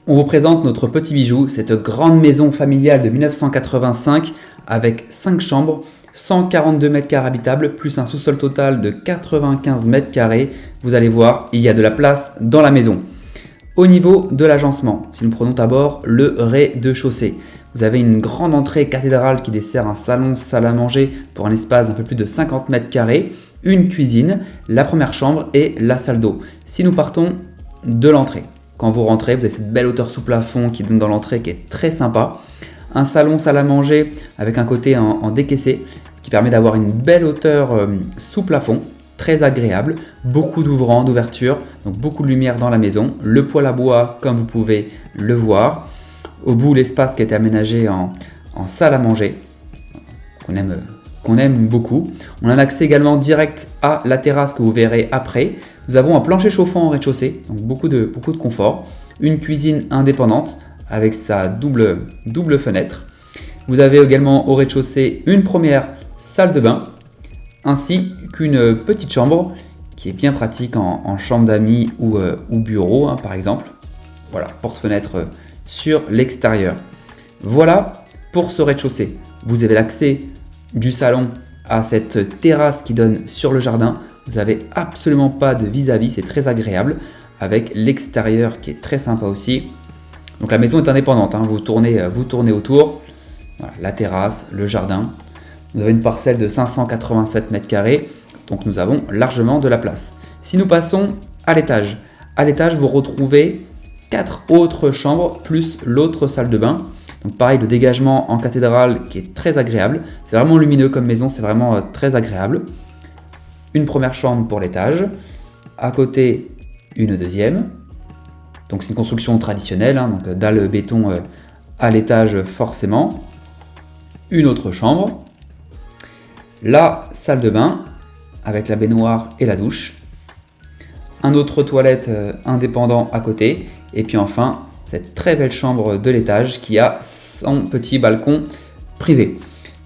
On vous présente notre petit bijou, cette grande maison familiale de 1985 avec 5 chambres, 142 mètres carrés habitables, plus un sous-sol total de 95 mètres carrés. Vous allez voir, il y a de la place dans la maison. Au niveau de l'agencement, si nous prenons d'abord le rez-de-chaussée, vous avez une grande entrée cathédrale qui dessert un salon, salle à manger pour un espace d'un peu plus de 50 mètres carrés, une cuisine, la première chambre et la salle d'eau. Si nous partons de l'entrée, quand vous rentrez, vous avez cette belle hauteur sous plafond qui donne dans l'entrée qui est très sympa. Un salon, salle à manger avec un côté en décaissé, ce qui permet d'avoir une belle hauteur sous plafond, très agréable. Beaucoup d'ouvrants, d'ouvertures, donc beaucoup de lumière dans la maison. Le poêle à bois, comme vous pouvez le voir. Au bout, l'espace qui a été aménagé en salle à manger, qu'on aime beaucoup. On a un accès également direct à la terrasse que vous verrez après. Nous avons un plancher chauffant en rez-de-chaussée, donc beaucoup de confort. Une cuisine indépendante avec sa double fenêtre. Vous avez également au rez-de-chaussée une première salle de bain, ainsi qu'une petite chambre qui est bien pratique en chambre d'amis ou bureau, par exemple. Voilà, porte-fenêtre sur l'extérieur. Voilà pour ce rez-de-chaussée. Vous avez l'accès du salon à cette terrasse qui donne sur le jardin. Vous n'avez absolument pas de vis-à-vis, c'est très agréable, avec l'extérieur qui est très sympa aussi. Donc la maison est indépendante, vous tournez autour, voilà, la terrasse, le jardin. Vous avez une parcelle de 587 mètres carrés, donc nous avons largement de la place. Si nous passons à l'étage, vous retrouvez 4 autres chambres plus l'autre salle de bain. Donc pareil, le dégagement en cathédrale qui est très agréable. C'est vraiment lumineux comme maison, c'est vraiment très agréable. Une première chambre pour l'étage, à côté une deuxième. Donc c'est une construction traditionnelle, donc dalle béton à l'étage forcément. Une autre chambre. La salle de bain avec la baignoire et la douche. Un autre toilette indépendant à côté. Et puis enfin, cette très belle chambre de l'étage qui a son petit balcon privé.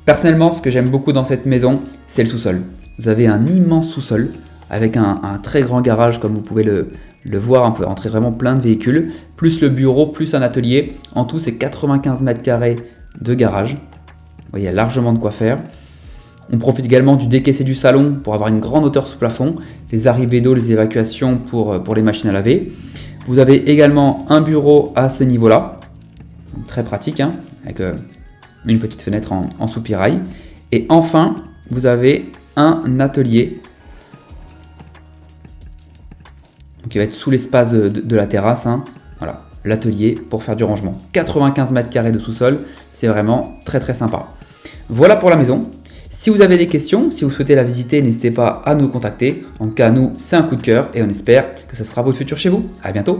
Personnellement, ce que j'aime beaucoup dans cette maison, c'est le sous-sol. Vous avez un immense sous-sol avec un très grand garage comme vous pouvez le voir. On peut rentrer vraiment plein de véhicules, plus le bureau, plus un atelier. En tout, c'est 95 mètres carrés de garage. Vous voyez, il y a largement de quoi faire. On profite également du décaissé du salon pour avoir une grande hauteur sous plafond, les arrivées d'eau, les évacuations pour les machines à laver. Vous avez également un bureau à ce niveau-là, donc très pratique, avec une petite fenêtre en soupirail. Et enfin, vous avez un atelier qui va être sous l'espace de la terrasse. Voilà, l'atelier pour faire du rangement. 95 mètres carrés de sous-sol, c'est vraiment très très sympa. Voilà pour la maison. Si vous avez des questions, si vous souhaitez la visiter, n'hésitez pas à nous contacter. En tout cas, nous, c'est un coup de cœur et on espère que ce sera votre futur chez vous. À bientôt.